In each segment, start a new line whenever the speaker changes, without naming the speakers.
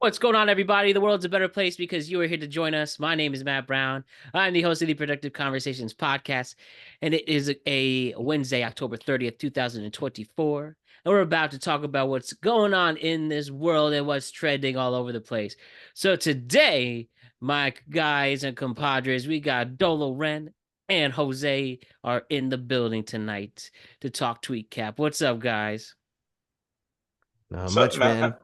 What's going on, everybody? The world's a better place because you are here to join us. My name is Matt Brown. I'm the host of the Productive Conversations podcast, and it is a Wednesday, October 30th, 2024. And we're about to talk about what's going on in this world and what's trending all over the place. So today, my guys and compadres, we got Dolo Ren and Jose are in the building tonight to talk TweetCap. What's up, guys?
Not
What's up,
much, man.
Matt?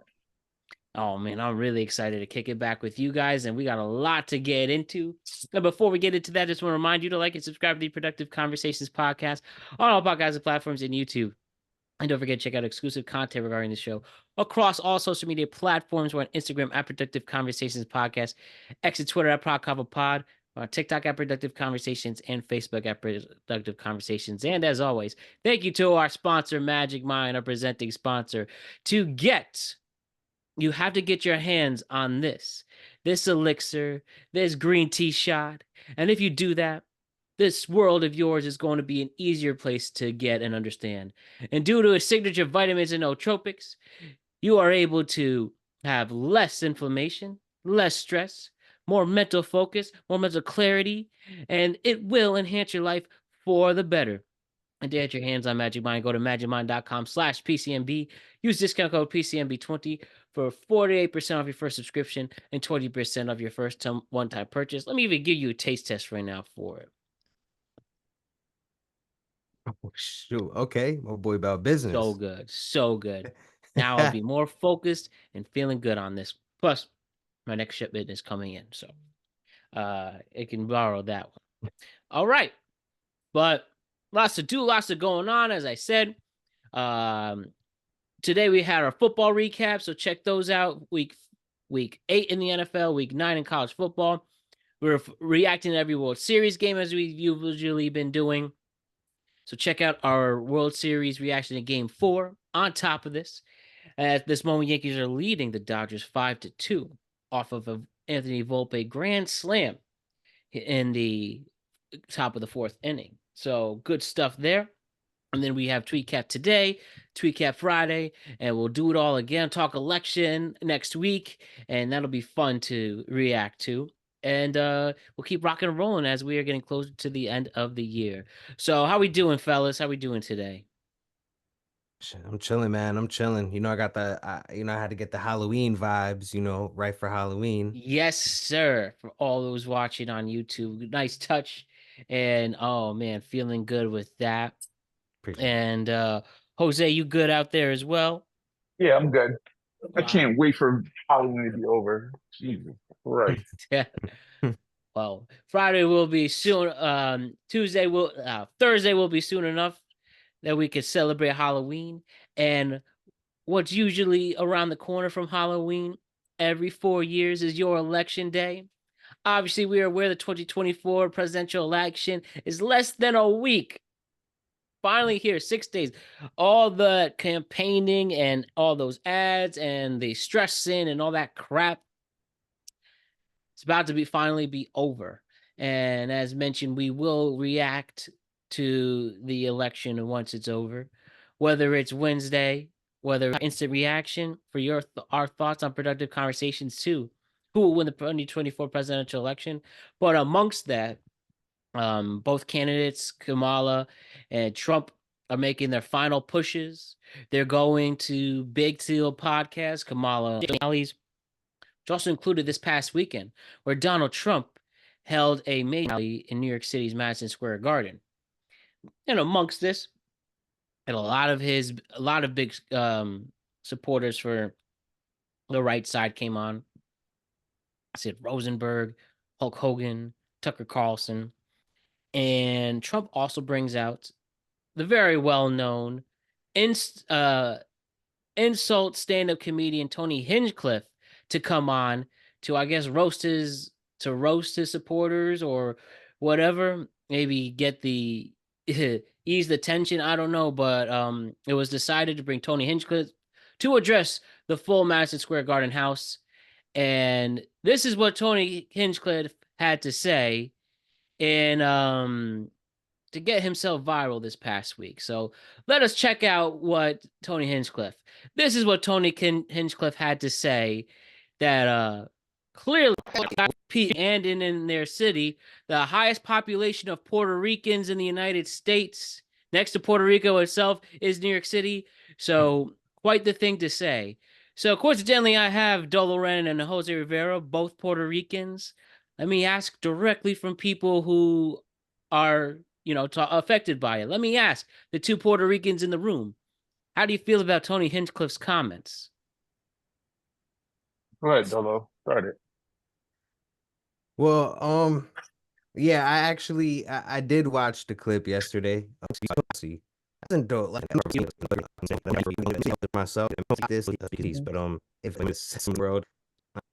Oh man, I'm really excited to kick it back with you guys, and we got a lot to get into. And before we get into that, I just want to remind you to like and subscribe to the Productive Conversations podcast on all podcast platforms and YouTube. And don't forget to check out exclusive content regarding the show across all social media platforms. We're on Instagram at Productive Conversations Podcast, X and Twitter at PodCoverPod, on TikTok at Productive Conversations, and Facebook at Productive Conversations. And as always, thank you to our sponsor, Magic Mind, our presenting sponsor. You have to get your hands on this elixir, this green tea shot. And if you do that, this world of yours is going to be an easier place to get and understand. And due to its signature vitamins and nootropics, you are able to have less inflammation, less stress, more mental focus, more mental clarity, and it will enhance your life for the better. And to get your hands on Magic Mind, go to magicmind.com/PCMB. Use discount code PCMB20 for 48% off your first subscription and 20% off your first one-time purchase. Let me even give you a taste test right now for it.
Oh, shoot. Okay. My boy about
So
business.
good. So good. Now I'll be more focused and feeling good on this. Plus, my next shipment is coming in. So it can borrow that one. All right. But lots to do, lots of going on, as I said. Today we had our football recap, so check those out. Week 8 in the NFL, week 9 in college football. We're reacting to every World Series game as we've usually been doing. So check out our World Series reaction to Game 4. On top of this, at this moment, Yankees are leading the Dodgers 5-2 off of a Anthony Volpe grand slam in the top of the 4th inning. So good stuff there. And then we have TweetCap today, TweetCap Friday, and we'll do it all again. Talk election next week, and that'll be fun to react to. And we'll keep rocking and rolling as we are getting closer to the end of the year. So how we doing, fellas? How we doing today?
Shit, I'm chilling, man. I'm chilling. I got I had to get the Halloween vibes, right for Halloween.
Yes, sir. For all those watching on YouTube, nice touch. And oh man, feeling good with that.
Appreciate it.
And Jose, you good out there as well?
Yeah, I'm good. I
Wow.
can't wait for Halloween to be over. Jesus Christ.
Yeah. Well, Friday will be soon. Thursday will be soon enough that we can celebrate Halloween. And what's usually around the corner from Halloween every 4 years is your election day. Obviously, we are aware the 2024 presidential election is less than a week. Finally here, 6 days. All the campaigning and all those ads and the stressing and all that crap, it's about to finally be over. And as mentioned, we will react to the election once it's over, whether it's Wednesday, whether instant reaction for our thoughts on productive conversations too. Who will win the 2024 presidential election? But amongst that, both candidates, Kamala and Trump, are making their final pushes. They're going to Big Deal podcast, Kamala rallies, which also included this past weekend, where Donald Trump held a major rally in New York City's Madison Square Garden. And amongst this, and a lot of big supporters for the right side came on. I said Rosenberg, Hulk Hogan, Tucker Carlson, and Trump also brings out the very well-known insult stand-up comedian Tony Hinchcliffe to come on to, I guess, roast his supporters or whatever. Maybe get the ease the tension. I don't know, but it was decided to bring Tony Hinchcliffe to address the full Madison Square Garden house, and this is what Tony Hinchcliffe had to say in to get himself viral this past week. So let us check out what Tony Hinchcliffe. This is what Tony Hinchcliffe had to say that clearly and in their city, the highest population of Puerto Ricans in the United States, next to Puerto Rico itself, is New York City. So quite the thing to say. So coincidentally, I have Doloren and Jose Rivera, both Puerto Ricans. Let me ask directly from people who are, affected by it. Let me ask the two Puerto Ricans in the room. How do you feel about Tony Hinchcliffe's comments?
Go ahead, Dolo. Start it.
Well, yeah, I did watch the clip yesterday. See, I wasn't dope like myself this piece, but if it's some world,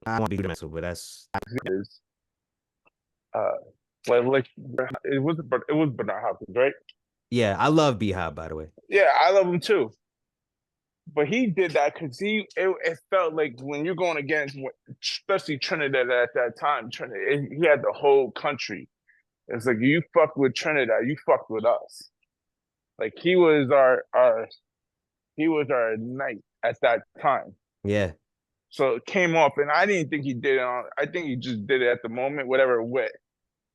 I want to be mental, but that's
Is uh, like it was Bernard Hopkins, right?
yeah, I love Beehive, by the way.
Yeah, I love him too. But he did that because it felt like when you're going against, especially Trinidad at that time, Trinidad, he had the whole country. It's like you fucked with Trinidad, you fucked with us. Like he was our knight at that time.
Yeah.
So it came off, and I didn't think he did it on. I think he just did it at the moment, whatever it went.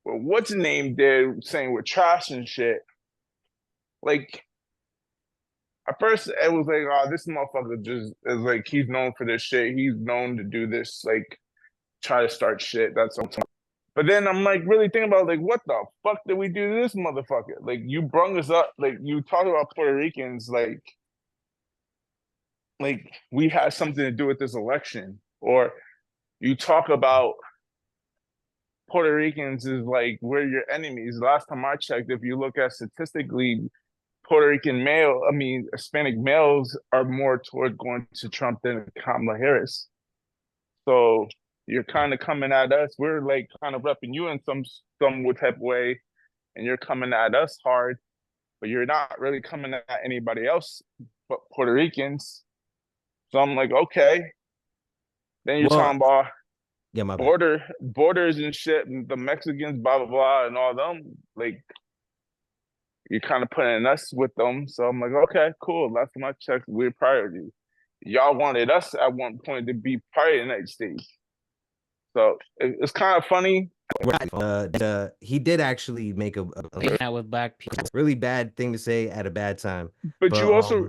But what's the name did saying we're trash and shit? Like at first, it was like, oh, this motherfucker just is like he's known for this shit. He's known to do this, like try to start shit. That's something. But then I'm like really thinking about like what the fuck did we do to this motherfucker? Like you brung us up, like you talk about Puerto Ricans, like we had something to do with this election, or you talk about Puerto Ricans is like we're your enemies. Last time I checked, if you look at statistically, Puerto Rican male, I mean Hispanic males are more toward going to Trump than Kamala Harris. So you're kind of coming at us. We're like kind of repping you in some type of way, and you're coming at us hard, but you're not really coming at anybody else but Puerto Ricans. So I'm like, okay. Then you're
Well,
talking about
yeah, my bad.
borders and shit, and the Mexicans, blah blah blah, and all them. Like you're kind of putting us with them. So I'm like, okay, cool. Last time I checked, we're priority. Y'all wanted us at one point to be part of the United States. So it's kind of funny.
He did actually make a
With black people.
really bad thing to say at a bad time.
But
But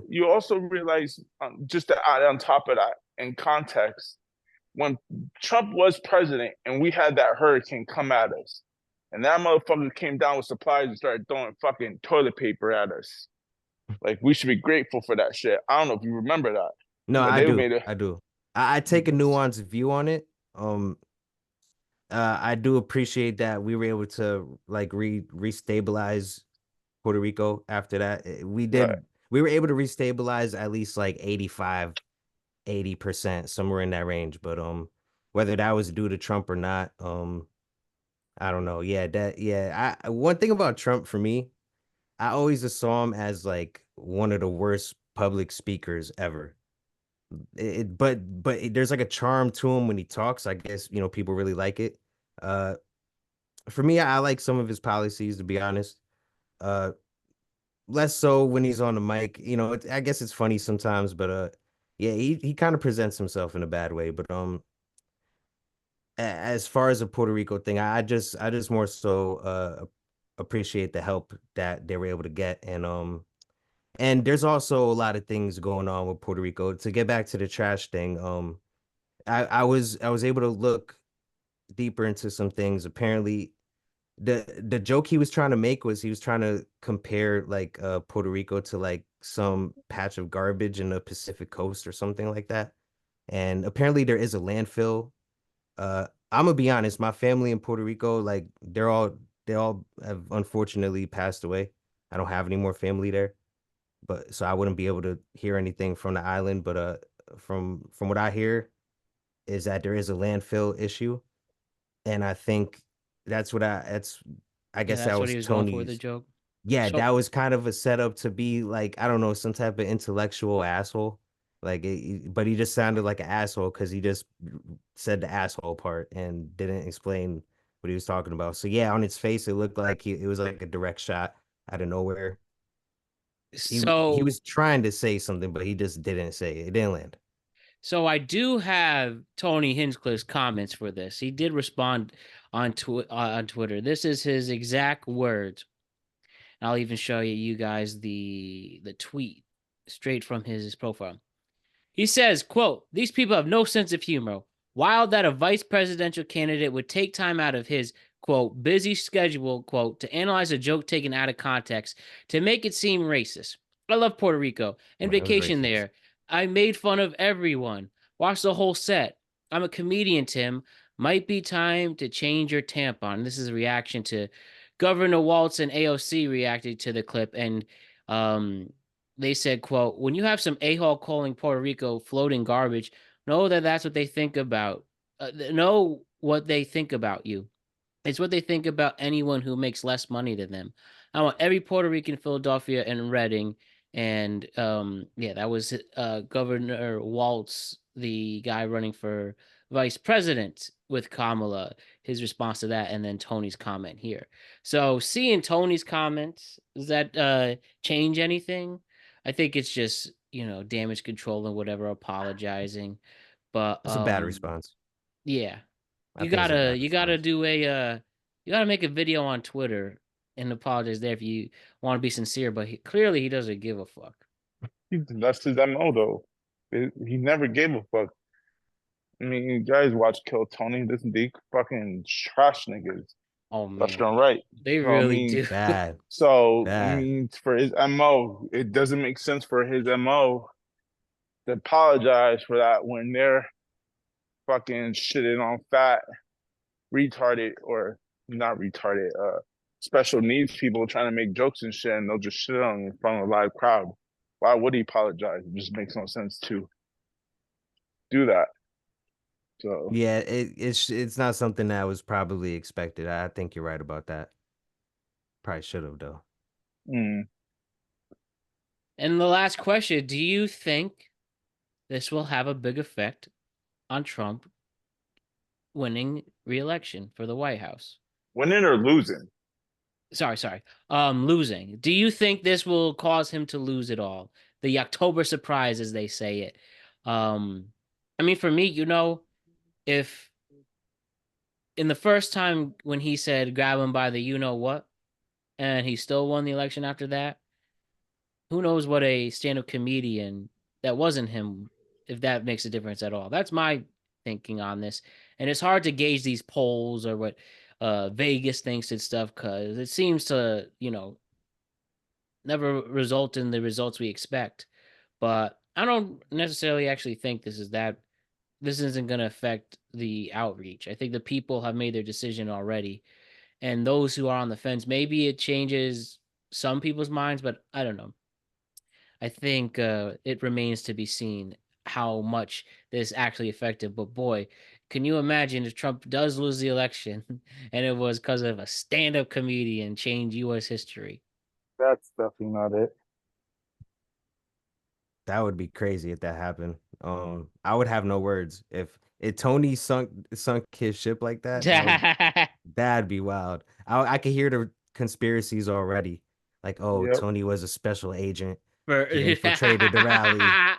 you also realize, just to add on top of that, in context, when Trump was president and we had that hurricane come at us, and that motherfucker came down with supplies and started throwing fucking toilet paper at us. Like we should be grateful for that shit. I don't know if you remember that,
no,
but
I
they
do.
made it.
I do. I take a nuanced view on it. I do appreciate that we were able to like restabilize Puerto Rico after that.
Right.
We were able to restabilize at least like 80%, somewhere in that range. But whether that was due to Trump or not, I don't know. One thing about Trump for me, I always saw him as like one of the worst public speakers ever. There's like a charm to him when he talks. I guess, people really like it. Uh for me, I like some of his policies, to be honest. Uh Less so when he's on the mic. I guess it's funny sometimes, but yeah, he kind of presents himself in a bad way. But as far as the Puerto Rico thing, I just more so appreciate the help that they were able to get. And there's also a lot of things going on with Puerto Rico. To get back to the trash thing, I was able to look deeper into some things. Apparently, the joke he was trying to make was he was trying to compare like Puerto Rico to like some patch of garbage in the Pacific Coast or something like that. And apparently there is a landfill. I'm gonna be honest, my family in Puerto Rico, like they all have unfortunately passed away. I don't have any more family there, but so I wouldn't be able to hear anything from the island. But from what I hear is that there is a landfill issue, and I think I
Yeah,
guess that
that's what
was
he was going for, the
Tony's.
joke.
Yeah,
So
that was kind of a setup to be like, I don't know, some type of intellectual asshole. Like, but he just sounded like an asshole because he just said the asshole part and didn't explain what he was talking about. So yeah, on its face, it looked like it was like a direct shot out of nowhere. He
so
was trying to say something, but he just didn't say it. It didn't land.
So I do have Tony Hinchcliffe's comments for this. He did respond on Twitter. This is his exact words. I'll even show you guys the tweet straight from his profile. He says, quote, "These people have no sense of humor. Wild that a vice presidential candidate would take time out of his, quote, busy schedule, quote, to analyze a joke taken out of context to make it seem racist. I love Puerto Rico and
Well, it was
vacation
racist.
there. I made fun of everyone. Watch the whole set. I'm a comedian, Tim. Might be time to change your tampon." This is a reaction to Governor Waltz and AOC reacted to the clip, and they said, quote, "When you have some a-hole calling Puerto Rico floating garbage, know that that's what they think about. Know what they think about you. It's what they think about anyone who makes less money than them. I want every Puerto Rican, Philadelphia, and Reading." And yeah, that was Governor Waltz, the guy running for vice president with Kamala, his response to that, and then Tony's comment here. So seeing Tony's comments, does that change anything? I think it's just, damage control and whatever, apologizing. But
It's a bad response.
yeah.
I
You
think it's a
gotta
bad
you gotta
response.
do you gotta make a video on Twitter and apologize there if you want to be sincere, but clearly he doesn't give a fuck.
That's his MO though. He never gave a fuck. I mean, you guys watch Kill Tony. This they fucking trash niggas.
Oh
Left
man,
and right.
they
So I
really
mean,
do.
Bad. Bad.
for his MO, it doesn't make sense for his MO to apologize for that when they're fucking shitting on fat, retarded, or not retarded, special needs people trying to make jokes and shit, and they'll just shit on in front of a live crowd. Why would he apologize? It just makes no sense to do that. So
Yeah, it's not something that was probably expected. I think you're right about that. Probably should have though.
mm.
And the last question, do you think this will have a big effect on Trump winning re-election for the White House?
Winning or losing?
Sorry. Losing. Do you think this will cause him to lose it all? The October surprise, as they say it. I mean, for me, if in the first time when he said grab him by the you know what, and he still won the election after that, who knows what a stand-up comedian that wasn't him, if that makes a difference at all. That's my thinking on this. And it's hard to gauge these polls or what Vegas thinks and stuff, because it seems to, never result in the results we expect. But I don't necessarily actually think this isn't going to affect the outreach. I think the people have made their decision already. And those who are on the fence, maybe it changes some people's minds, but I don't know. I think it remains to be seen how much this actually affected. But boy, can you imagine if Trump does lose the election and it was because of a stand-up comedian change U.S. history?
That's definitely not it.
That would be crazy if that happened. I would have no words if Tony sunk his ship like that. That'd be wild. I could hear the conspiracies already. Like, oh,
Yep.
Tony was a special agent.
For
He infiltrated the rally.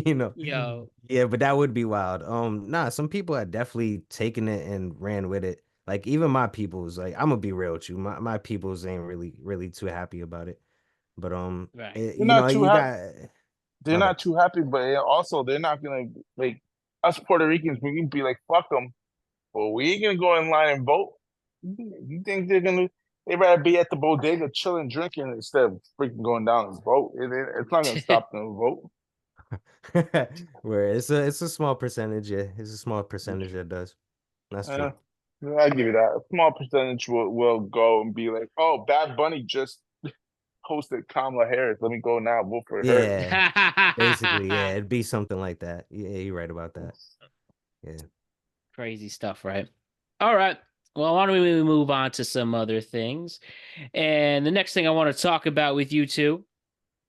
you know.
yo,
Yeah, but that would be wild. Nah, some people had definitely taken it and ran with it. Like even my peoples, like I'm gonna be real with you. My peoples ain't really too happy about it. But
right.
They're not too
you
happy.
got
They're
my bad.
not too happy, but also they're not gonna like us Puerto Ricans. We can be like fuck them, but we ain't gonna go in line and vote. You think they're gonna? They rather be at the bodega chilling, drinking instead of freaking going down and vote. It's not gonna stop them to vote.
Where it's a small percentage, yeah. It's a small percentage that does. That's
Uh,
true.
I give you that. A small percentage will go and be like, "Oh, Bad Bunny just hosted Kamala Harris. Let me go now vote for her."
Yeah, basically, yeah, it'd be something like that. Yeah, you're right about that. Yeah.
Crazy stuff, right? All right. Well, why don't we move on to some other things? And the next thing I want to talk about with you two.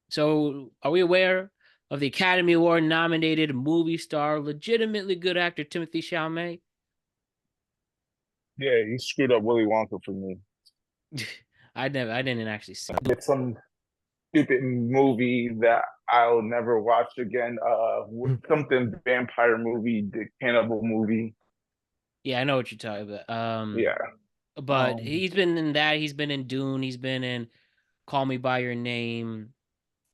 So, are we aware of the Academy Award nominated movie star, legitimately good actor Timothée Chalamet?
Yeah, he screwed up Willy Wonka for me.
I didn't actually see.
It's some stupid movie that I'll never watch again. Something vampire movie, the cannibal movie.
Yeah, I know what you're talking about.
Yeah.
But he's been in that. He's been in Dune. He's been in Call Me by Your Name,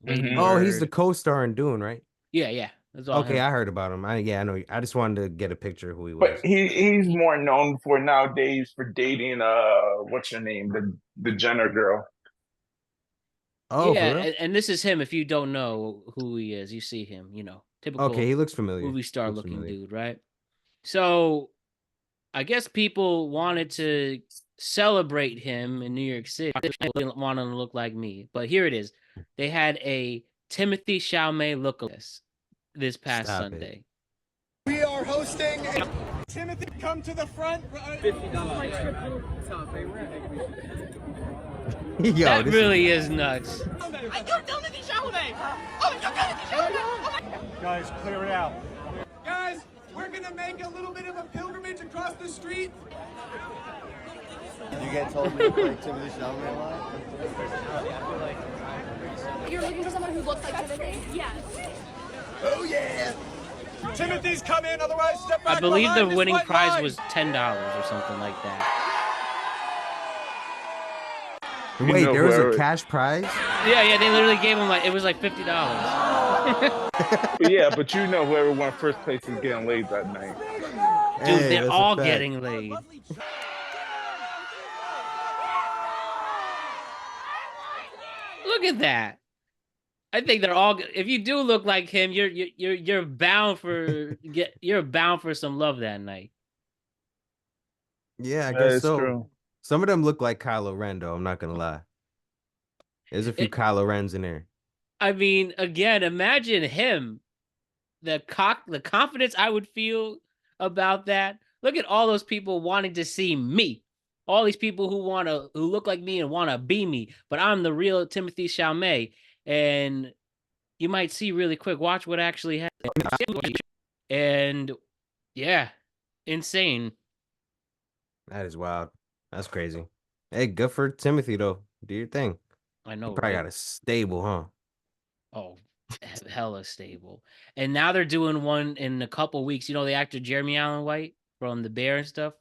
Lady
Mhm.
Oh, he's the
Bird.
co-star in Dune, right?
Yeah. That's all
Okay,
him.
I heard about him. I know. I just wanted to get a picture of who he
But
was.
he's more known for nowadays for dating what's her name? The Jenner girl.
Oh,
Yeah,
for real?
and this is him. If you don't know who he is, you see him.
Okay,
Typical
he looks familiar.
movie star
Looks
looking
familiar.
dude, right? So I guess people wanted to celebrate him in New York City. They didn't want him to look like me, but here it is. They had a Timothée Chalamet lookalike this past
Stop it.
We are hosting Timothy. Come to the front. $50.
Yo,
That
this
really is nuts.
Guys, clear it out. Guys, we're gonna make a little bit of a pilgrimage across the street.
Did you get told to look like Timothée Chalamet a lot?
You're looking for someone who looks like Timothy? Yes.
Oh yeah. Timothy's come in, otherwise step back.
I believe the
behind this
winning
white
prize
line.
was $10 or something like that.
Wait,
know
there was a
whoever-
cash prize?
Yeah, they literally gave him it was like $50.
Yeah, but whoever won first place is getting laid that night.
Dude,
Hey,
they're
that's a
all
fact.
getting laid. Look at that. I think they're all. If you do look like him, you're bound for some love that night.
Yeah, I
That
guess
is
so.
true.
Some of them look like Kylo Ren, though. I'm not gonna lie. There's a few Kylo Rens in there.
I mean, again, imagine him. The confidence I would feel about that. Look at all those people wanting to see me. All these people who look like me and want to be me, but I'm the real Timothée Chalamet. And you might see really quick. Watch what actually happened. And yeah, insane.
That is wild. That's crazy. Hey, good for Timothy though. Do your thing.
I know,
You probably
right?
got a stable, huh?
Oh, hella stable. And now they're doing one in a couple weeks. You know the actor Jeremy Allen White from The Bear and stuff.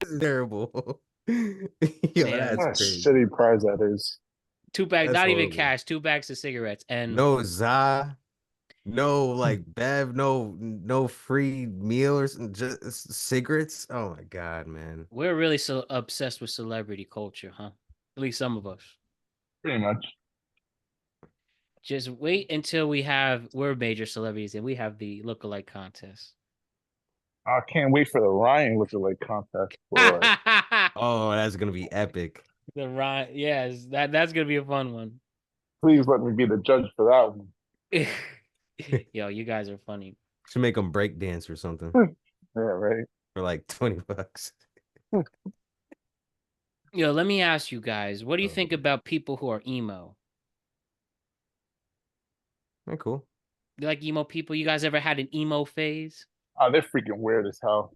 This is terrible. Yo,
Man.
that's
What a
crazy.
shitty prize that is.
2 bags,
That's
not even
horrible.
cash, 2 bags of cigarettes. And
No za, no like bev, no free meal or just cigarettes. Oh my god, man.
we're really so obsessed with celebrity culture, huh? At least some of us.
Pretty much.
Just wait until we're major celebrities and we have the lookalike contest.
I can't wait for the Ryan lookalike contest. Boy.
Oh, that's gonna be epic.
The right, yes, that's gonna be a fun one.
Please let me be the judge for that one.
Yo, you guys are funny.
Should make them break dance or something
Yeah, right.
for like $20.
Yo, let me ask you guys, what do you
Oh.
think about people who are emo?
Cool.
You like emo people? You guys ever had an emo phase?
Oh, they're freaking weird as hell.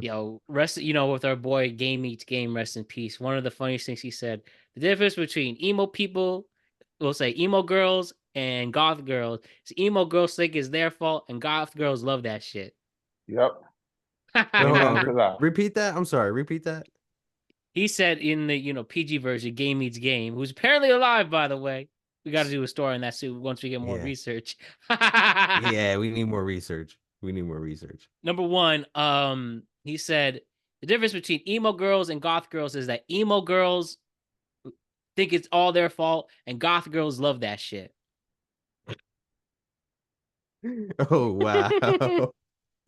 Yo, with our boy Game Eats Game, rest in peace. One of the funniest things he said, the difference between emo people, we'll say emo girls and goth girls, is emo girls think it's their fault and goth girls love that shit.
Yep.
Wait, hold
Amen
on.
to that.
Repeat that. I'm sorry. Repeat that.
He said in the PG version, Game Eats Game, who's apparently alive, by the way. We got to do a story on that soon once we get more
Yeah.
research.
Yeah, we need more research.
Number one, he said the difference between emo girls and goth girls is that emo girls think it's all their fault and goth girls love that shit.
Oh wow.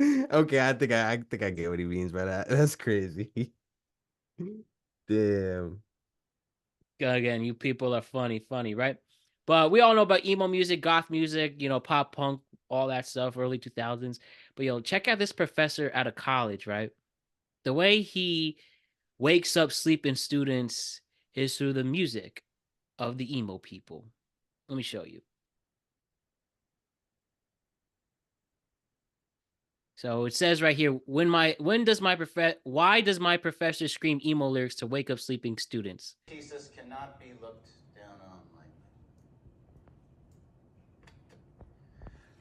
Okay, I think I get what he means by that. That's crazy. Damn.
Again, you people are funny, right? But we all know about emo music, goth music, pop punk, all that stuff, early 2000s. But check out this professor out of college, right? The way he wakes up sleeping students is through the music of the emo people. Let me show you. So it says right here, why does my professor scream emo lyrics to wake up sleeping students?
Jesus cannot be looked down on lightly.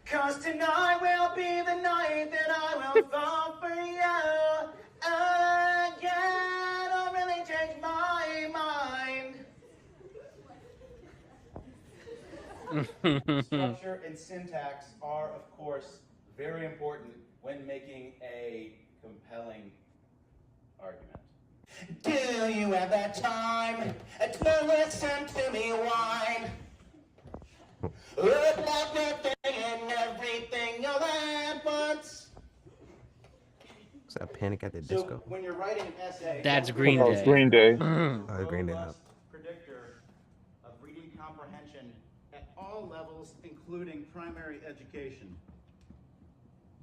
'Cause tonight will be the night that I will fall for you again. I'll really change my mind. Structure and syntax are, of course, very important when making a compelling argument. Do you have that time to listen to me whine about nothing and everything all at once?
Is that Panic at the
So
Disco?
when you're writing an essay,
That's
don't
Green
Oh,
forget
Day.
Green Day.
Oh, Green Day.
robust predictor of reading comprehension at all levels, including primary education.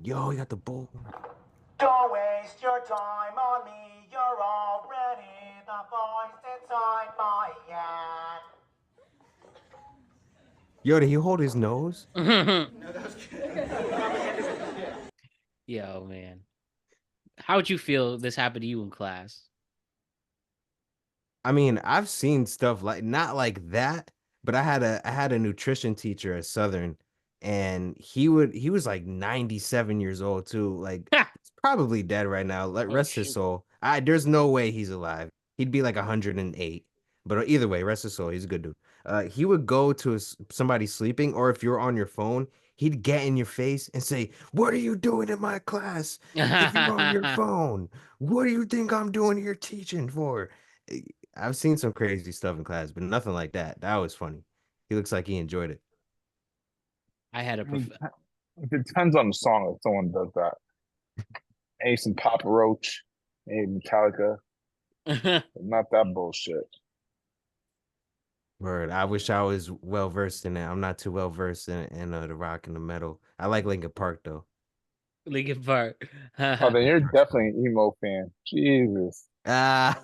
Yo, you got the bull.
Don't waste your time on me, you're already the voice inside my head.
Yo, did he hold his nose?
No, that was
Yo, man. How would you feel this happened to you in class?
I mean, I've seen stuff like not like that, but I had a nutrition teacher at Southern, and he was like 97 years old too. Like he's probably dead right now. Let
Oh,
rest his
shoot.
soul. There's no way he's alive. He'd be like 108. But either way, rest his soul. He's a good dude. He would go to somebody sleeping, or if you're on your phone, he'd get in your face and say, "What are you doing in my class? If you're on your phone, what do you think I'm doing here teaching for?" I've seen some crazy stuff in class, but nothing like that. That was funny. He looks like he enjoyed it.
I had a
It depends on the song if someone does that. Maybe some Papa Roach, maybe Metallica, but not that bullshit.
Word. I wish I was well versed in it. I'm not too well versed in the rock and the metal. I like Linkin Park though.
Linkin Park.
Oh, then you're definitely an emo fan. Jesus.
Ah,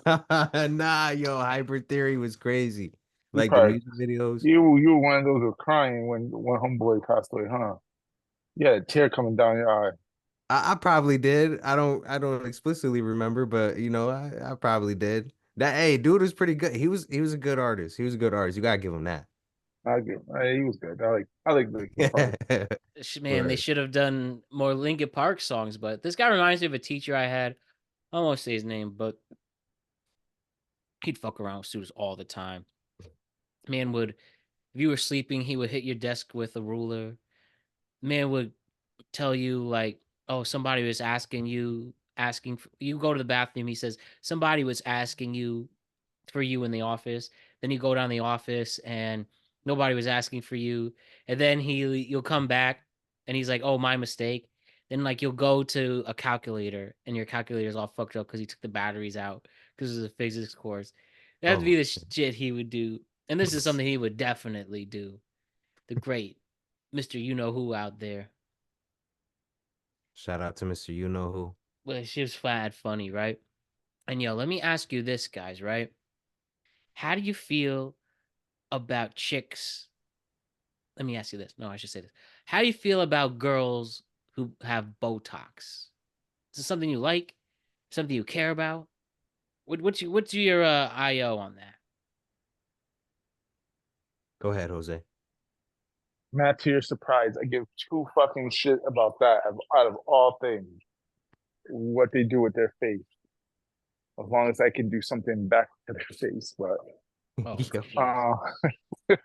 nah, yo, Hybrid Theory was crazy.
You
Like the
probably
music videos.
you were one of those who were crying when Homeboy passed away, huh? You had a tear coming down your eye.
I probably did. I don't explicitly remember, but I probably did. That hey, dude was pretty good. He was a good artist. He was a good artist. You gotta give him that.
He was good. I like Linkin Park.
Man, they
Word.
should have done more Linkin Park songs, but this guy reminds me of a teacher I had. I won't say his name, but he'd fuck around with students all the time. Man would, if you were sleeping, he would hit your desk with a ruler. Man would tell you like, oh, somebody was asking for, you go to the bathroom. He says somebody was asking you for you in the office. Then you go down the office and nobody was asking for you. And then you'll come back and he's like, oh, my mistake. Then like you'll go to a calculator and your calculator's all fucked up because he took the batteries out because of the physics course. That'd
Oh
be
my
the shit he would do. And this is something he would definitely do. The great Mr. You Know Who out there.
Shout out to Mr. You Know Who.
Well, she was flat funny, right? And yo, let me ask you this, guys, right? How do you feel about chicks? Let me ask you this. No, I should say this. How do you feel about girls who have Botox? Is this something you like? Something you care about? What's your IO on that?
Go ahead, Jose.
Matt, to your surprise, I give two fucking shit about that out of all things. What they do with their face. As long as I can do something back to their face. But
Oh,
Yo.
jeez.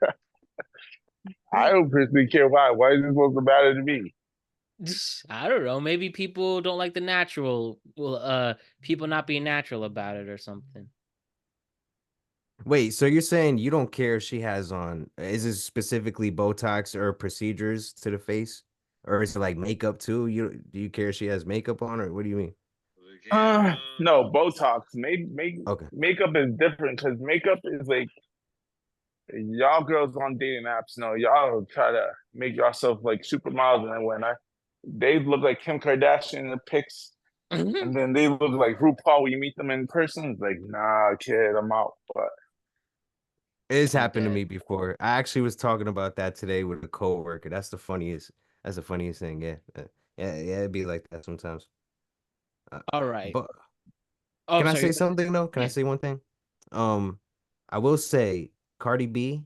I don't personally care why. Why is it supposed to matter to me?
I don't know. Maybe people don't like the natural. Well, people not being natural about it or something.
Wait, so you're saying you don't care if she has on, is it specifically Botox or procedures to the face? Or is it like makeup too? Do you care if she has makeup on, or what do you mean?
No, Botox.
Okay.
Makeup is different because makeup is like y'all girls on dating apps know y'all try to make yourself like supermodels and then when they look like Kim Kardashian in the pics and then they look like RuPaul when you meet them in person. It's like, nah, kid, I'm out. But
It's
I'm
happened to
dead.
me before. I actually was talking about that today with a coworker. That's the funniest. That's the funniest thing. Yeah. Yeah, it'd be like that sometimes.
All right.
But
Oh,
can I
sorry.
say something though? Can I
Yeah.
say one thing? I will say Cardi B,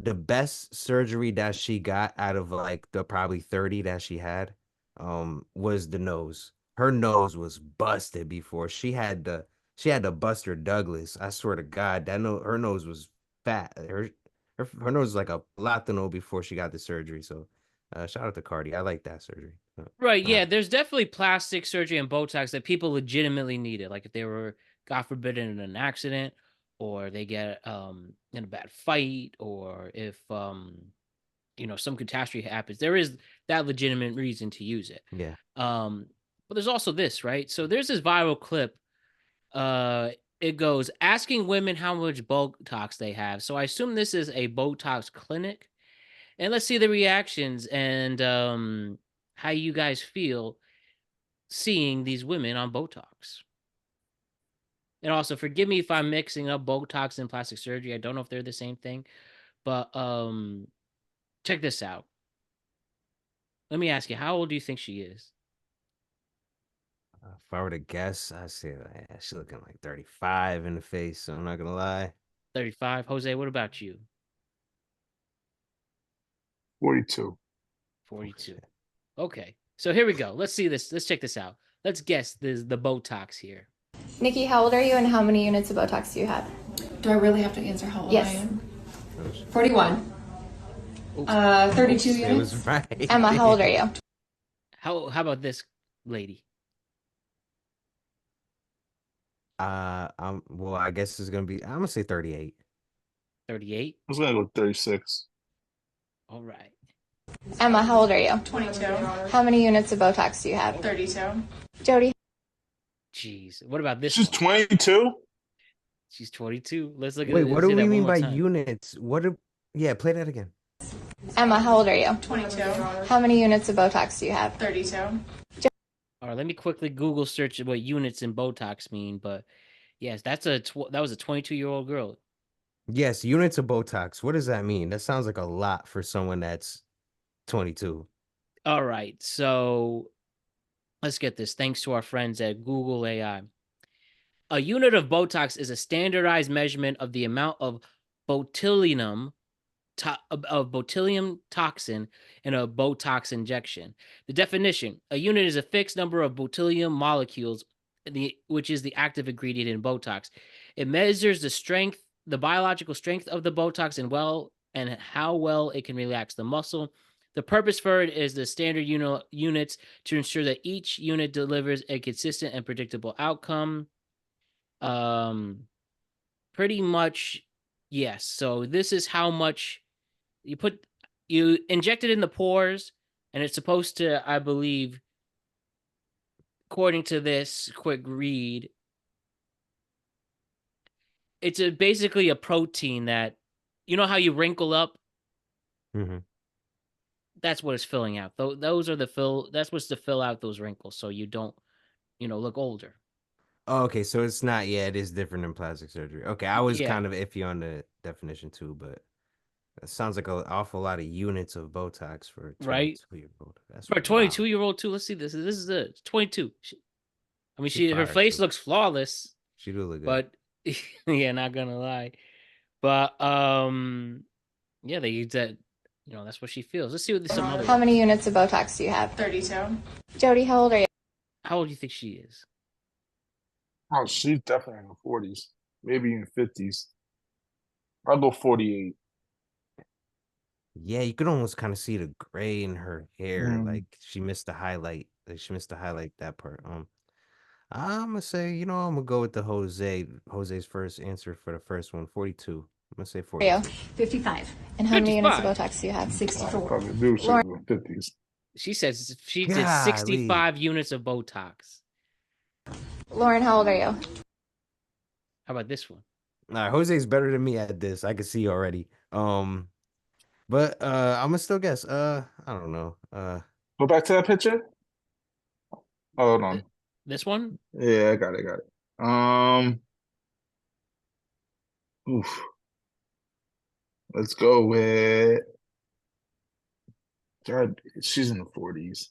the best surgery that she got out of like the probably 30 that she had was the nose. Her nose was busted before. She had the Buster Douglas. I swear to God, her nose was fat. Her nose was like a Latino before she got the surgery. So shout out to Cardi. I like that surgery.
Right, yeah, there's definitely plastic surgery and Botox that people legitimately needed. Like if they were, God forbid, in an accident, or they get in a bad fight, or if some catastrophe happens, there is that legitimate reason to use it.
Yeah.
But there's also this, right? So there's this viral clip. It goes asking women how much Botox they have. So I assume this is a Botox clinic. And let's see the reactions and how you guys feel seeing these women on Botox. And also, forgive me if I'm mixing up Botox and plastic surgery. I don't know if they're the same thing, but check this out. Let me ask you, how old do you think she is?
If I were to guess, I'd say she's looking like 35 in the face. So I'm not gonna lie.
35. Jose, what about you?
42.
42. Okay, so here we go. Let's see this. Let's check this out. Let's guess the Botox here.
Nikki, how old are you and how many units of Botox do you have?
Do I really have to answer how old
Yes.
I am? 41. 32
It
units.
was right.
Emma, how old are you?
How about this lady?
Well, I guess it's gonna be. I'm gonna say 38.
38.
I was gonna go 36.
All right.
Emma, how old are you?
22.
How many units of Botox do you have?
32.
Jody?
Jeez. What about this
She's
one?
22.
She's 22. Let's look at
Wait,
let's
what do
see
we
that one
mean
more
by
time.
units? Yeah, play that again.
Emma, how old are you?
22.
How many units of Botox do you have?
32.
All right, let me quickly Google search what units in Botox mean. But yes, that was a 22-year-old girl.
Yes, units of Botox. What does that mean? That sounds like a lot for someone that's 22.
All right, so let's get this. Thanks to our friends at Google AI. A unit of Botox is a standardized measurement of the amount of botulinum of botulinum toxin in a Botox injection. The definition: a unit is a fixed number of botulinum molecules, which is the active ingredient in Botox. It measures the biological strength of the Botox and how well it can relax the muscle. The purpose for it is the standard units to ensure that each unit delivers a consistent and predictable outcome. Pretty much, yes. So this is how much you inject it in the pores, and it's supposed to, I believe, according to this quick read, it's basically a protein that, you know how you wrinkle up?
Mm-hmm.
That's what it's filling out. Those are that's what's to fill out those wrinkles so you don't, look older.
Oh, okay, so it's not. Yeah, it is different than plastic surgery. Okay, I was
Yeah.
kind of iffy on the definition too, but that sounds like an awful lot of units of Botox for a
Right?
22-year-old. That's
For a
wild.
22-year-old too, let's see this. This is it. 22. Her
fire,
face
too.
looks flawless.
She do look good.
But yeah, not gonna lie. But yeah, they use that. That's what she feels. Let's see what some other.
How many units of Botox do you have?
32.
Jody, how old are you?
How old do you think she is?
Oh, she's definitely in her 40s, maybe in 50s. I'll go 48.
Yeah, you could almost kind of see the gray in her hair.
Mm.
Like she missed the highlight. Like she missed to highlight that part. I'm gonna say, I'm gonna go with the Jose's first answer for the first one, 42. I'm gonna say
Are you?
42.
55.
And how many units of
55.
Botox do you have?
I
64.
probably do say
Lauren.
in the 50s.
She says she did
Golly.
65 units of Botox.
Lauren, how old are you?
How about this one?
Nah, Jose's better than me at this. I can see already. But I'm gonna still guess. I don't know.
Go back to that picture. Hold on.
This one?
Yeah, I got it. Oof. Let's go with. God, she's in the 40s.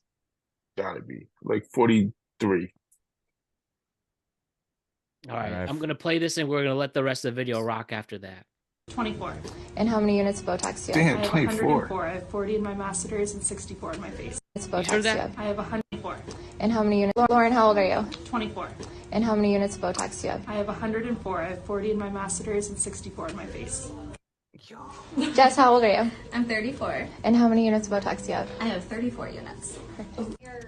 Gotta be like 43.
All right.
Alright.
I'm gonna play this and we're gonna let the rest of the video rock after that.
24.
And how many units of Botox do you
Damn,
have?
I have
24.
104. I have 40 in my masseters and 64 in my face.
Units of
You
Botox
heard
do you
that?
have?
I have 104.
And how many units? Lauren, how old are you?
24.
And how many units of Botox do you have?
I have 104. I have 40 in my masseters and 64 in my face.
Jess, how old are you?
I'm 34.
And how many units of Botox do you have?
I have 34 units.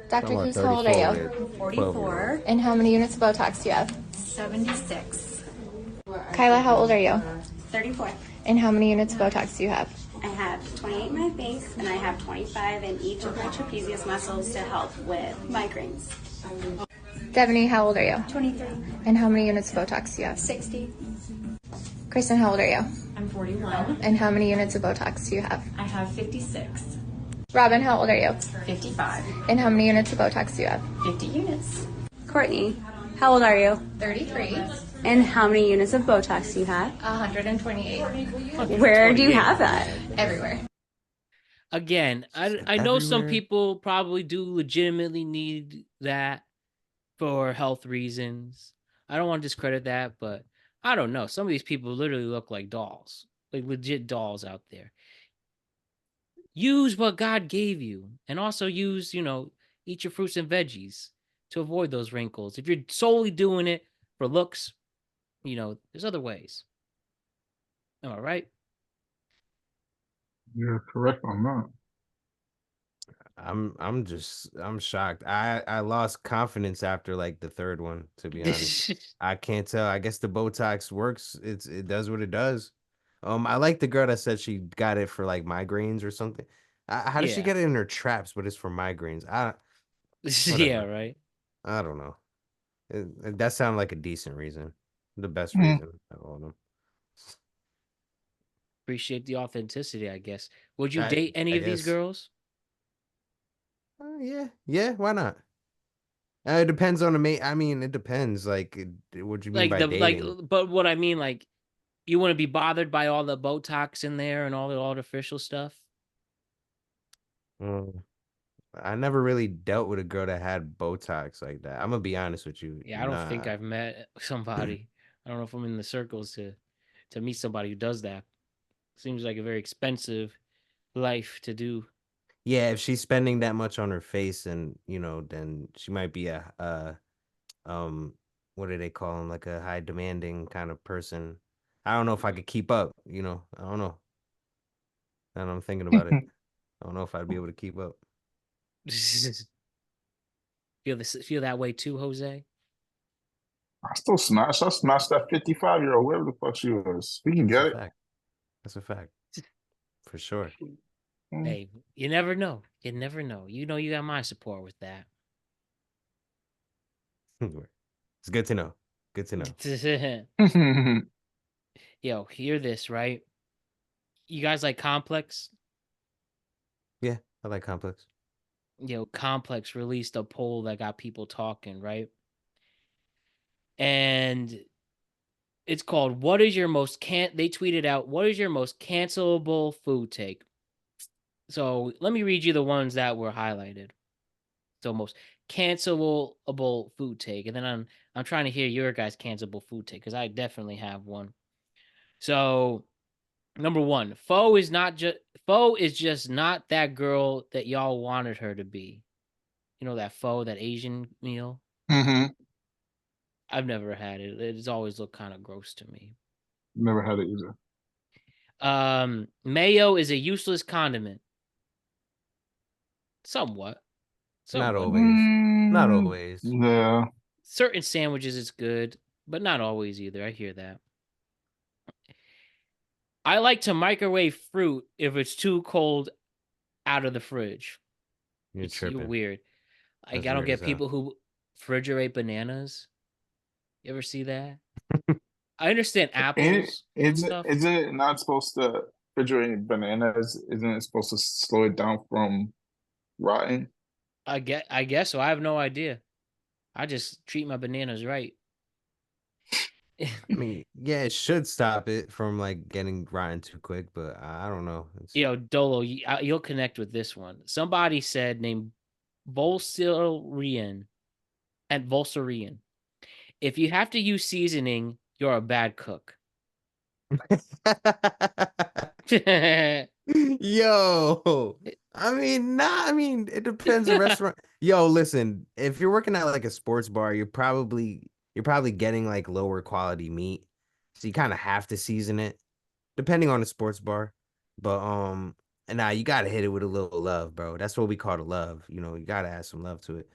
Dr. Cruz, how old are you?
44.
And how many units of Botox do you have?
76.
Kyla, how old are you?
34.
And how many units of Botox do you have?
I have 28 in my face, and I have 25 in each of my trapezius muscles to help with migraines.
Devaney, how old are you?
23.
And how many units of Botox do you have?
60.
Kristen, how old are you?
I'm 41.
And how many units of Botox do you have?
I have 56.
Robin, how old are you?
55.
And how many units of Botox do you have?
50 units.
Courtney, how old are you?
33.
And how many units of Botox do you have?
128.
Where do you have that?
Everywhere.
Again, I know some
Everywhere.
people probably do legitimately need that for health reasons. I don't want to discredit that, but I don't know. Some of these people literally look like dolls, like legit dolls out there. Use what God gave you, and also use, eat your fruits and veggies to avoid those wrinkles. If you're solely doing it for looks, there's other ways. Am I right?
You're correct on that.
I'm shocked. I lost confidence after like the third one, to be honest. I can't tell. I guess the Botox works. It does what it does. I like the girl that said she got it for like migraines or something. How does she
Yeah.
get it in her traps, but it's for migraines?
Yeah,
Whatever.
right.
I don't know. That sounded like a decent reason. The best
Mhm.
reason of all of them.
Appreciate the authenticity, I guess. Would you
I-
date any
I
of these
guess.
girls?
Yeah, why not? It depends on the mate. I mean, it depends. Like, what you mean by dating?
But what I mean, like, you wouldn't be bothered by all the Botox in there and all the artificial stuff?
Mm, I never really dealt with a girl that had Botox like that. I'm gonna be honest with you.
Yeah, I don't think I've met somebody. I don't know if I'm in the circles to meet somebody who does that. Seems like a very expensive life to do.
Yeah, if she's spending that much on her face, and then she might be um, what do they call them? Like a high demanding kind of person. I don't know if I could keep up. I don't know. And I'm thinking about it. I don't know if I'd be able to keep up.
Feel that way too, Jose?
I still smash. I smashed that 55-year-old, whoever the fuck she was. We can
That's
get
a
it.
fact. That's a fact. For sure.
Mm.
Hey, you never know. You never know. You got my support with that.
It's good to know. Good to know.
Yo, hear this, right? You guys like Complex?
Yeah, I like Complex.
Complex released a poll that got people talking, right? And it's called "What is your most they tweeted out, "What is your most cancelable food take?" So let me read you the ones that were highlighted. So most cancelable food take, and then I'm trying to hear your guys' cancelable food take because I definitely have one. So number one, Faux is just not that girl that y'all wanted her to be. You know that Pho, that Asian meal?
Mm-hmm.
I've never had it. It's always looked kind of gross to me.
Never had it either.
Mayo is a useless condiment. Somewhat.
Not
Somewhat.
always. Not always.
Yeah.
Certain sandwiches it's good, but not always either. I hear that. I like to microwave fruit if it's too cold out of the fridge.
You're
You're
tripping.
weird. I
That's
don't
weird
get
as hell.
people who refrigerate bananas. You ever see that? I understand apples and stuff.
Isn't it not supposed to refrigerate bananas? Isn't it supposed to slow it down from rotting?
I guess so. I have no idea. I just treat my bananas right.
I mean, yeah, it should stop it from like getting rotten too quick, but I don't know.
Dolo, you'll connect with this one. Somebody said named Volserian and Volserian. If you have to use seasoning, you're a bad cook.
Yo, I mean, it depends the restaurant. Yo, listen, if you're working at like a sports bar, you're probably getting like lower quality meat. So you kind of have to season it, depending on the sports bar. But and now you gotta hit it with a little love, bro. That's what we call the love. You gotta add some love to it.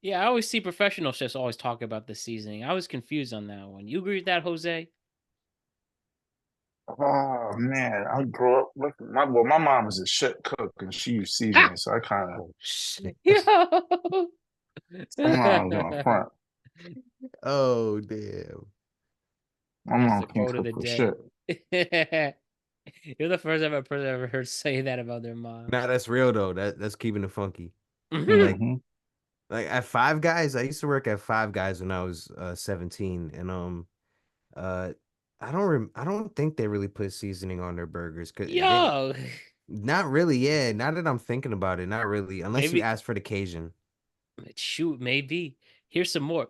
Yeah, I always see professional chefs always talk about the seasoning. I was confused on that one. You agree with that, Jose?
Oh man, I grew up with my mom was a shit cook and she used
Ha!
seasoning, so I kind of
Oh shit.
Yo!
my mom was on front.
Oh damn.
My
That's
mom
the
can't
quote of
cook
the
for
day.
shit.
You're the first ever person I've ever heard say that about their
Nah,
moms.
that's real though. That's keeping it funky. Like
Hmm.
like at Five Guys, I used to work at Five Guys when I was 17, and uh I don't think they really put seasoning on their burgers, cause they
Yo!
not really, yeah. Now that I'm thinking about it, not really, unless you
Maybe,
ask for the Cajun.
shoot, maybe. Here's some more.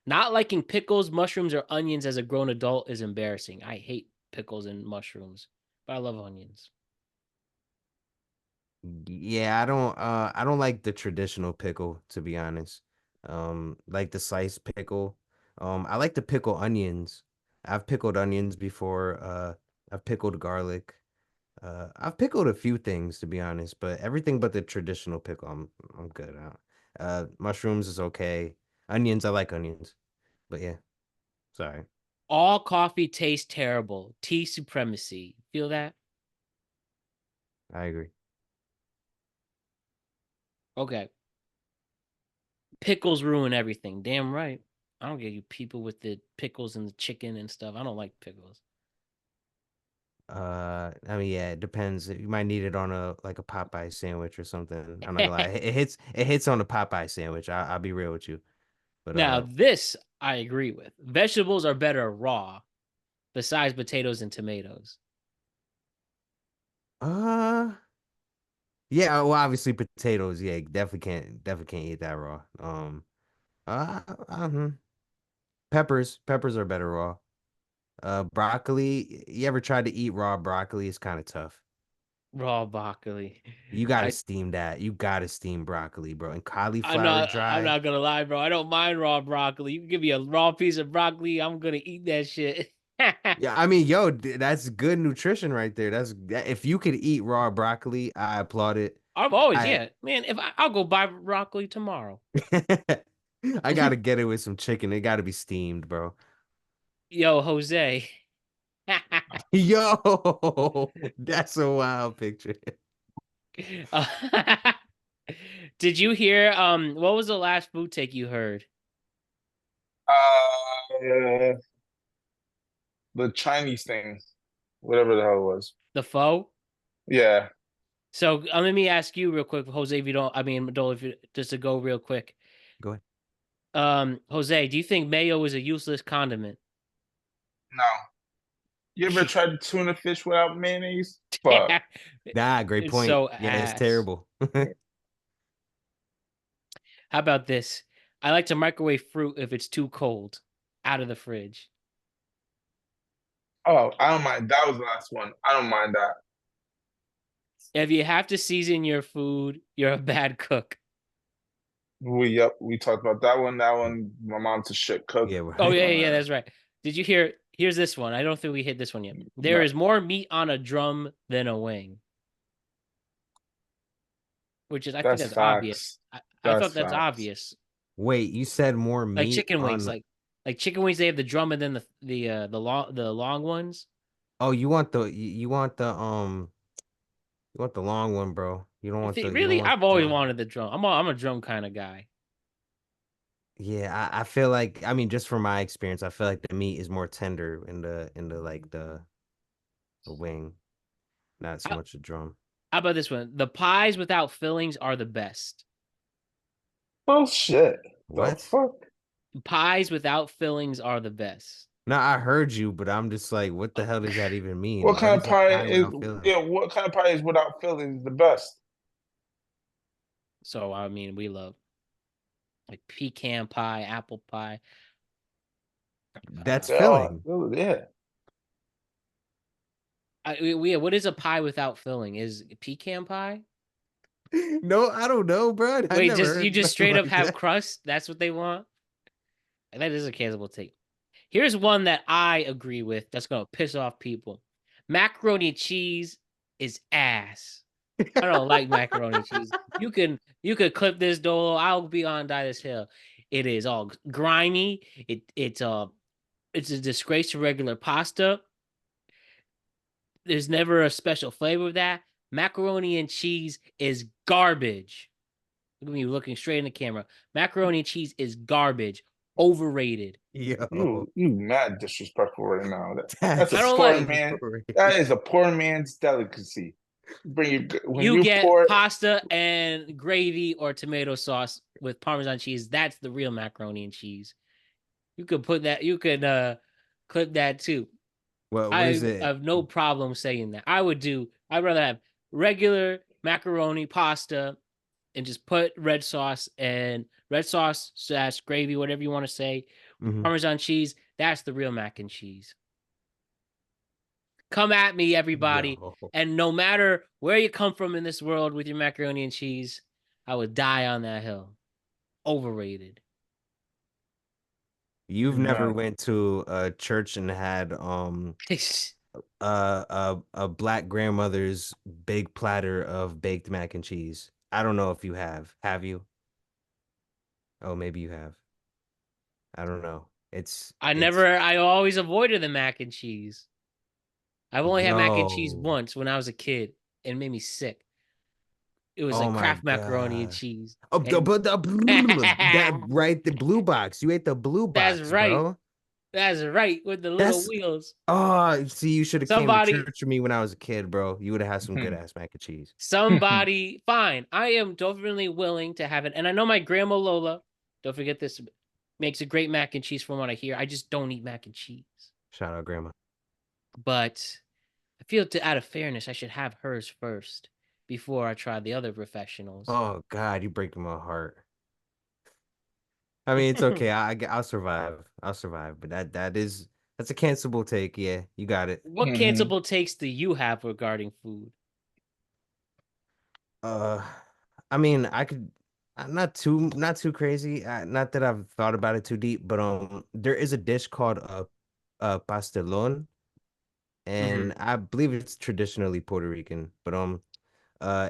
Not liking pickles, mushrooms, or onions as a grown adult is embarrassing. I hate pickles and mushrooms, but I love onions.
Yeah, I don't like the traditional pickle, to be honest. Like the sliced pickle. I like to pickle onions. I've pickled onions before. I've pickled garlic. I've pickled a few things, to be honest, but everything but the traditional pickle, I'm good. Mushrooms is okay. Onions, I like onions. But yeah, sorry.
All coffee tastes terrible. Tea supremacy. Feel that?
I agree.
Okay. Pickles ruin everything. Damn right. I don't get you people with the pickles and the chicken and stuff. I don't like pickles.
I mean, yeah, it depends. You might need it on a like a Popeye sandwich or something. I'm not gonna lie. It hits on a Popeye sandwich. I'll be real with you. But
Now, this I agree with. Vegetables are better raw, besides potatoes and tomatoes.
uh yeah, well obviously potatoes, yeah, definitely can't eat that raw. Hmm. Peppers are better raw. Broccoli, you ever tried to eat raw broccoli? It's kind of tough.
Raw broccoli.
You gotta
I
steam that. You gotta steam broccoli, bro. And
I'm
cauliflower
not I'm
dry.
not gonna lie, bro. I don't mind raw broccoli. You can give me a raw piece of broccoli, I'm gonna eat that shit.
Yeah, I mean, yo, that's good nutrition right there. If you could eat raw broccoli, I applaud it.
I'm always,
I
yeah, man. If I'll go buy broccoli tomorrow.
I gotta get it with some chicken. It gotta be steamed, bro.
Yo, Jose.
Yo, that's a wild picture.
Uh, did you hear? What was the last food take you heard?
Uh, the Chinese thing, whatever the hell it was.
The pho.
Yeah.
So let me ask you real quick, Jose. If you don't, I mean, Adol, if you just to go real quick.
Go ahead.
Jose, do you think mayo is a useless condiment?
No. You ever tried tuna fish without mayonnaise? Fuck.
Nah, great
It's
point.
so
Yeah, it's
ass.
terrible.
How about this? I like to microwave fruit if it's too cold, out of the fridge.
Oh, I don't mind. That was the last one. I don't mind that.
If you have to season your food, you're a bad cook.
We talked about that one. That one, my mom's a shit cook.
Yeah,
Oh
right.
yeah, that's right. Did you hear? Here's this one. I don't think we hit this one yet. There
No,
is more meat on a drum than a wing, which is I think
that's
that's obvious.
facts.
I
That's
thought that's
facts.
obvious.
Wait, you said more
Like
meat
chicken wings,
on
like chicken wings, they have the drum and then the long ones.
Oh, you want the long one, bro.
You think
You don't
really?
want
I've
the
always
drum.
wanted the drum. I'm a drum kind of guy.
Yeah, I feel like I mean just from my experience, I feel like the meat is more tender in the like the wing, not so
How,
much the drum.
how about this one? The pies without fillings are the best.
Bullshit. The
What?
fuck?
Pies without fillings are the best.
No, I heard you, but I'm just like, what the hell does that even
What
mean? What
kind
is
of
a
pie
pie
is?
without filling?
Yeah, what kind of pie is without filling the best?
So I mean, we love like pecan pie, apple pie.
That's
They all,
filling.
yeah.
What is a pie without filling? Is pecan pie?
No, I don't know, bro. I
Wait,
never
just
heard
you just
nothing
straight up
like
have
that.
crust? That's what they want? That is a cancelable take. Here's one that I agree with that's gonna piss off people. Macaroni and cheese is ass. I don't like macaroni and cheese. You could clip this dole. I'll be on die this hill. It is all grimy. It's a disgrace to regular pasta. There's never a special flavor of that. Macaroni and cheese is garbage. Look at me looking straight in the camera. Macaroni and cheese is garbage. Overrated.
Yo,
You mad disrespectful right now. That's
that's
a
I don't
poor
like
man.
crazy.
That is a poor man's delicacy. When
you
you
get
pour
pasta and gravy or tomato sauce with Parmesan cheese. That's the real macaroni and cheese. You could put that. You could clip that too.
What is
I
it?
have no problem saying that. I'd rather have regular macaroni pasta and just put red sauce slash gravy, whatever you want to say,
Mhm.
Parmesan cheese. That's the real mac and cheese. Come at me, everybody.
Yo,
And no matter where you come from in this world with your macaroni and cheese, I would die on that hill. Overrated.
you've never
mad.
went to a church and had a black grandmother's big platter of baked mac and cheese. I don't know if you have. Have you? Oh, maybe you have. I don't know. It's
I always avoided the mac and cheese. I've only had mac and cheese
yo.
once when I was a kid. And it made me sick. It was
Oh
like
my
Kraft macaroni and
God.
cheese.
Oh,
And
that right, the blue box. You ate the blue
that's
box,
right.
bro.
That's right. With the little
That's
wheels.
oh, see, you should have came to
Somebody
church with me when I was a kid, bro. You would have had some good ass mac and cheese.
Somebody, fine. I am definitely willing to have it. And I know my grandma Lola, don't forget this, makes a great mac and cheese from what I hear. I just don't eat mac and cheese.
Shout out, grandma.
But I feel out of fairness, I should have hers first before I try the other professionals.
Oh God, you breaking my heart. I mean, it's okay. I'll survive. I'll survive. But that's a cancelable take. Yeah, you got it.
What cancelable takes do you have regarding food?
Uh, I mean, I could not too crazy. Not that I've thought about it too deep, but there is a dish called pastelón, and I believe it's traditionally Puerto Rican, but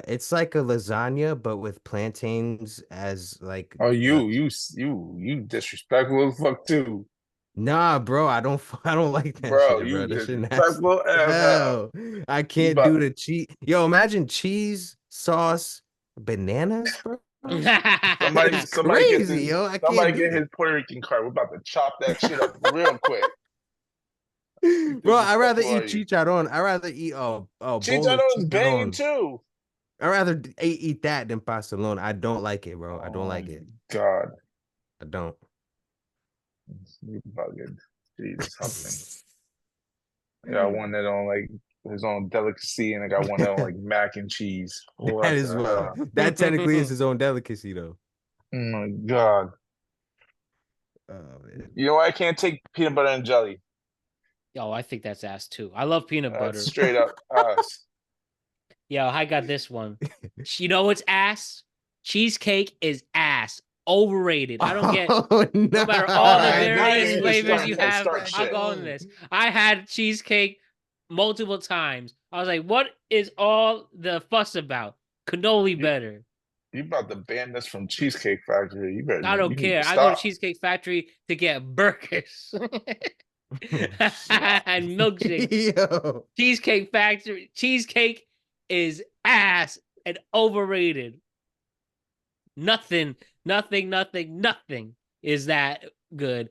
it's like a lasagna, but with plantains as like
Oh,
the.
you disrespectful as fuck too,
Nah, bro, I don't like that
bro.
shit,
You
bro. That shit nasty.
disrespectful as hell.
Hell, I
You
can't
about
do the cheese. Yo, imagine cheese, sauce, bananas, bro. That's
somebody get
crazy,
this.
yo. I
Somebody
can't do
get his Puerto Rican card. We're about to chop that shit up real quick.
that. Bro, I'd rather
Disrespectful are
eat
you?
chicharron. I'd rather eat a bowl of
Chicharron is banging
chicharron.
too.
I'd rather eat that than pasta alone. I don't like it, bro. I don't
Oh
like it.
God,
I don't.
you bugging. Jesus, help me. I got one that don't like his own delicacy, and I got one that don't like mac and cheese. What
That is
the
well.
hell?
That technically is his own delicacy, though.
Oh my God.
Oh man.
You know why I can't take peanut butter and jelly?
Oh, I think that's ass too. I love peanut butter.
Straight up ass.
Yo, I got this one. You know what's ass? Cheesecake is ass. Overrated. I don't get
Oh,
no matter all the
Alright, now
various
you just
flavors you have.
start
I'll
shit.
go on this. I had cheesecake multiple times. I was like, what is all the fuss about? Cannoli better.
You about to ban this from Cheesecake Factory. You better
I don't
you need
care.
to
I go to
stop.
Cheesecake Factory to get burgers and milkshakes.
Yo.
Cheesecake Factory. Cheesecake is ass and overrated. Nothing is that good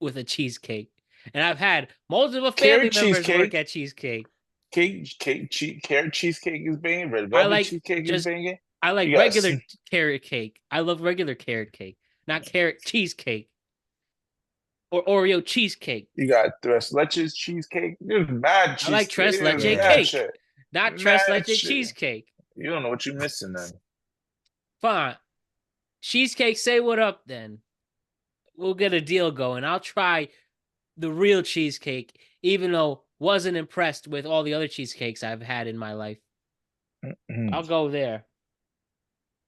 with a cheesecake. And I've had multiple family members work at Cheesecake.
Carrot cheesecake is banging. Red
I
velvet
like
cheesecake is banging.
I like
You got
regular carrot cake. I love regular carrot cake, not carrot cheesecake or Oreo cheesecake.
You got tres leches cheesecake. There's mad cheesecake.
I like tres leche
There's mad
cake,
shit.
not
Mad
tres leche
shit.
cheesecake.
You don't know what you're missing then.
Fine. Cheesecake, say what up then. We'll get a deal going. I'll try the real cheesecake, even though wasn't impressed with all the other cheesecakes I've had in my life. I'll go there.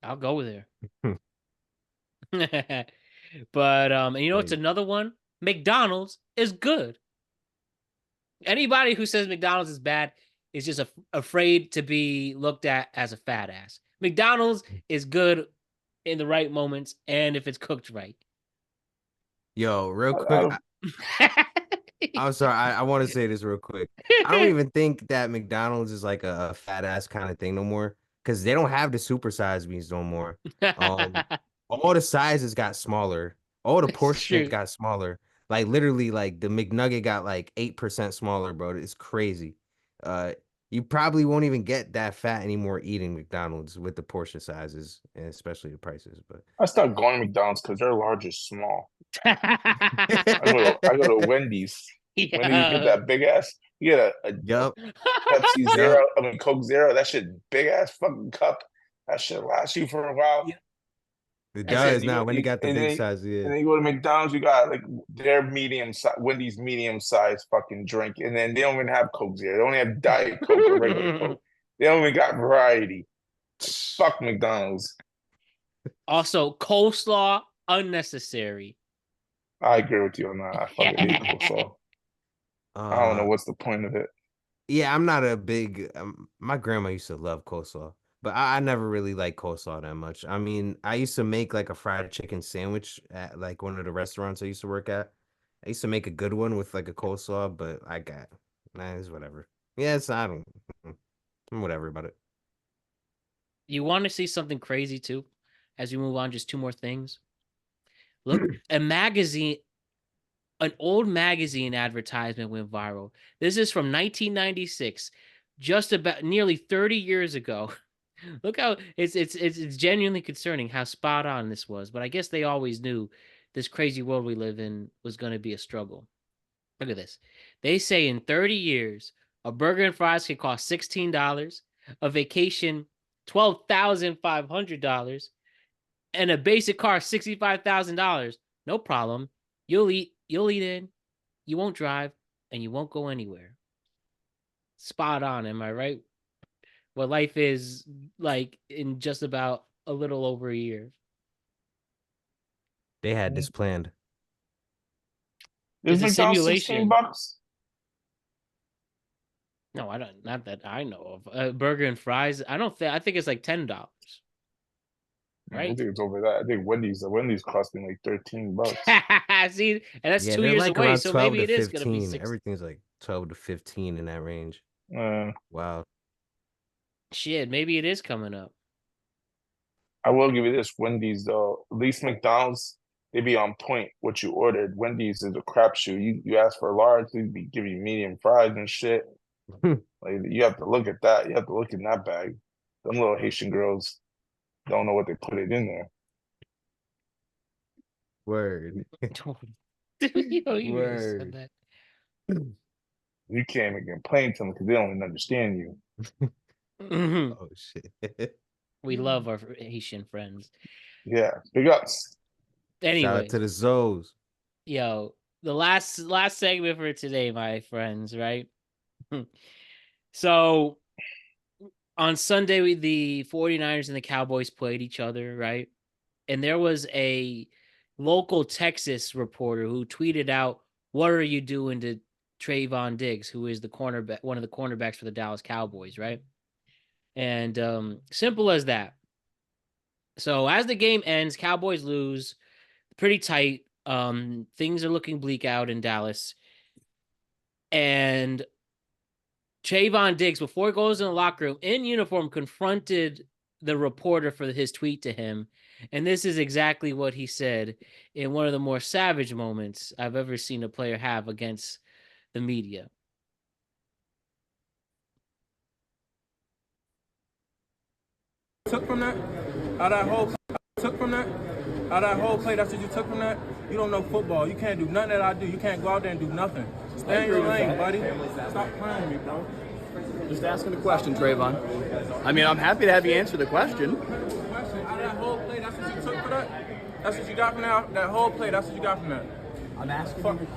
I'll go there. But and you know what's another one? McDonald's is good. Anybody who says McDonald's is bad is just afraid to be looked at as a fat ass. McDonald's is good in the right moments and if it's cooked right.
Yo, real quick. I'm sorry. I want to say this real quick. I don't even think that McDonald's is like a fat ass kind of thing no more because they don't have the supersized meals no more. All the sizes got smaller. All the portions got smaller. Like literally, like the McNugget got like 8% smaller, bro. It's crazy. You probably won't even get that fat anymore eating McDonald's with the portion sizes and especially the prices. But
I stopped going to McDonald's because their large is small. I go to Wendy's.
Yeah.
When you get that big ass, you get a Pepsi Zero, I mean Coke Zero. That shit big ass fucking cup. That shit lasts you for a while.
It does now when you got the big size. Yeah.
And then you go to McDonald's, you got like their medium size, Wendy's medium size fucking drink, and then they don't even have Coke Zero. They only have Diet Coke or regular Coke. They don't even got variety. Fuck McDonald's.
Also, coleslaw unnecessary.
I agree with you on that. I fucking hate coleslaw. I don't know what's the point of it.
Yeah, I'm not a big. My grandma used to love coleslaw, but I never really liked coleslaw that much. I mean, I used to make like a fried chicken sandwich at like one of the restaurants I used to work at. I used to make a good one with like a coleslaw, but it's whatever. Yes, I'm whatever about it.
You want to see something crazy too? As we move on, just two more things. Look, an old magazine advertisement went viral. This is from 1996, just about nearly 30 years ago. Look how it's genuinely concerning how spot on this was. But I guess they always knew this crazy world we live in was going to be a struggle. Look at this. They say in 30 years, a burger and fries can cost $16, a vacation $12,500, and a basic car $65,000. No problem. You'll eat in, you won't drive, and you won't go anywhere. Spot on, am I right? What life is like in just about a little over a year.
They had this planned.
Is McDonald's $16?
No, I don't. Not that I know of. Burger and fries. I think it's like $10. Right?
I think it's over that. I think Wendy's costing like $13.
See, and that's 2 years
like
away, so maybe it is gonna be 16.
Everything's like 12 to 15 in that range. Wow.
Shit, maybe it is coming up.
I will give you this, Wendy's though. At least McDonald's, they be on point what you ordered. Wendy's is a crapshoot. You ask for a large, they be give you medium fries and shit. Like you have to look at that. You have to look in that bag. Them little Haitian girls don't know what they put it in there.
Word.
Word.
You can't even complain to them because they don't even understand you.
Oh shit.
We love our Haitian friends.
Yeah, big ups.
Anyway,
shout out to the Zoes.
Yo, the last segment for today, my friends, right? So on Sunday, the 49ers and the Cowboys played each other, right? And there was a local Texas reporter who tweeted out, "What are you doing to Trevon Diggs, who is the cornerback, one of the cornerbacks for the Dallas Cowboys," right? And simple as that. So as the game ends, Cowboys lose, pretty tight. Things are looking bleak out in Dallas. And Trevon Diggs, before he goes in the locker room, in uniform, confronted the reporter for his tweet to him. And this is exactly what he said in one of the more savage moments I've ever seen a player have against the media.
Took from that, out of that whole play, that's what you took from that. You don't know football. You can't do nothing that I do. You can't go out there and do nothing. Stay in your lane, buddy. Stop playing me, bro.
Just asking a question, Trevon. I mean, I'm happy to have you answer the question.
Out of that whole play, that's what you took for that. That's what you got from that whole play. That's what you got from that.
I'm asking.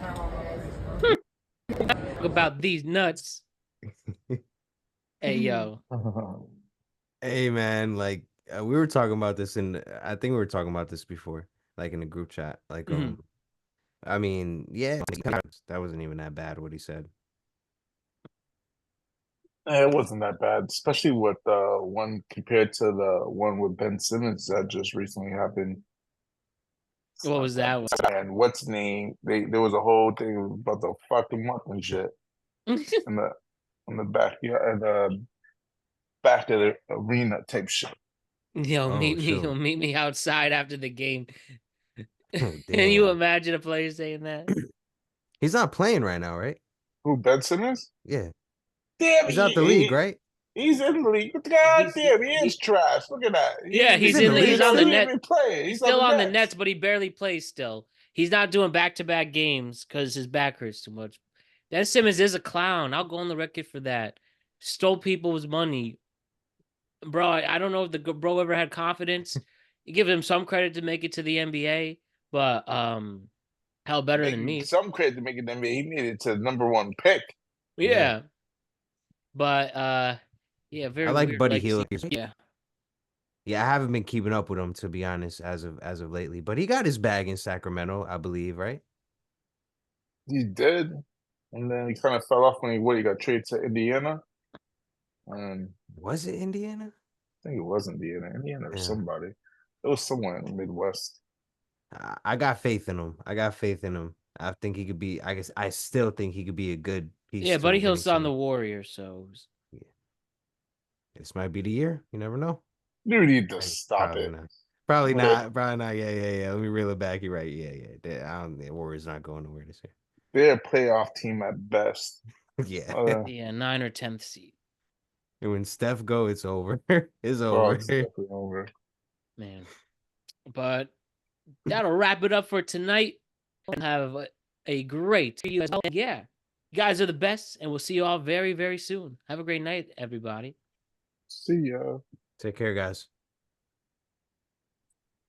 about these nuts. Hey, yo.
Hey, man, like we were talking about this, and I think we were talking about this before, like in the group chat. Like, I mean, yeah, that wasn't even that bad what he said.
It wasn't that bad, especially with the one compared to the one with Ben Simmons that just recently happened.
What was that one?
And what's his name? There was a whole thing about the fuck him up and shit in the backyard, in the back of the arena type shit.
Yo,
Oh, shoot.
meet me outside after the game.
Oh,
Can you
damn.
imagine a player saying that?
He's not playing right now, right?
Who, Ben Simmons?
Yeah.
Damn,
He's out the league, right?
He's in the league. God damn, he is trash. Look at that.
He's on the net.
He's
still on the
Nets.
Nets, but he barely plays still. He's not doing back-to-back games because his back hurts too much. Ben Simmons is a clown. I'll go on the record for that. Stole people's money. Bro, I don't know if the bro ever had confidence. You give him some credit to make it to the NBA, but hell better than me.
Some credit to make it NBA. He made it to the #1 pick.
Yeah. But yeah, very
I like
weird
Buddy
legacy.
Hield.
Yeah.
Yeah, I haven't been keeping up with him, to be honest, as of lately. But he got his bag in Sacramento, I believe, right?
He did, and then he kind of fell off when he got traded to Indiana.
Was it Indiana?
I think it was Indiana. Indiana or somebody. It was somewhere in the Midwest.
I got faith in him. I think he could be. I still think he could be a good piece.
Yeah, Buddy Hield's on the Warriors, so
yeah. This might be the year. You never know.
You need to stop it.
Probably not. Yeah. Let me reel it back. You're right. Yeah. The Warriors not going nowhere this year.
They're a playoff team at best.
Yeah.
Yeah, 9th or 10th seed.
And when Steph go, it's over. It's over.
It's definitely over.
Man. But that'll wrap it up for tonight. And have a great yeah. You guys are the best, and we'll see you all very, very soon. Have a great night, everybody.
See ya.
Take care, guys.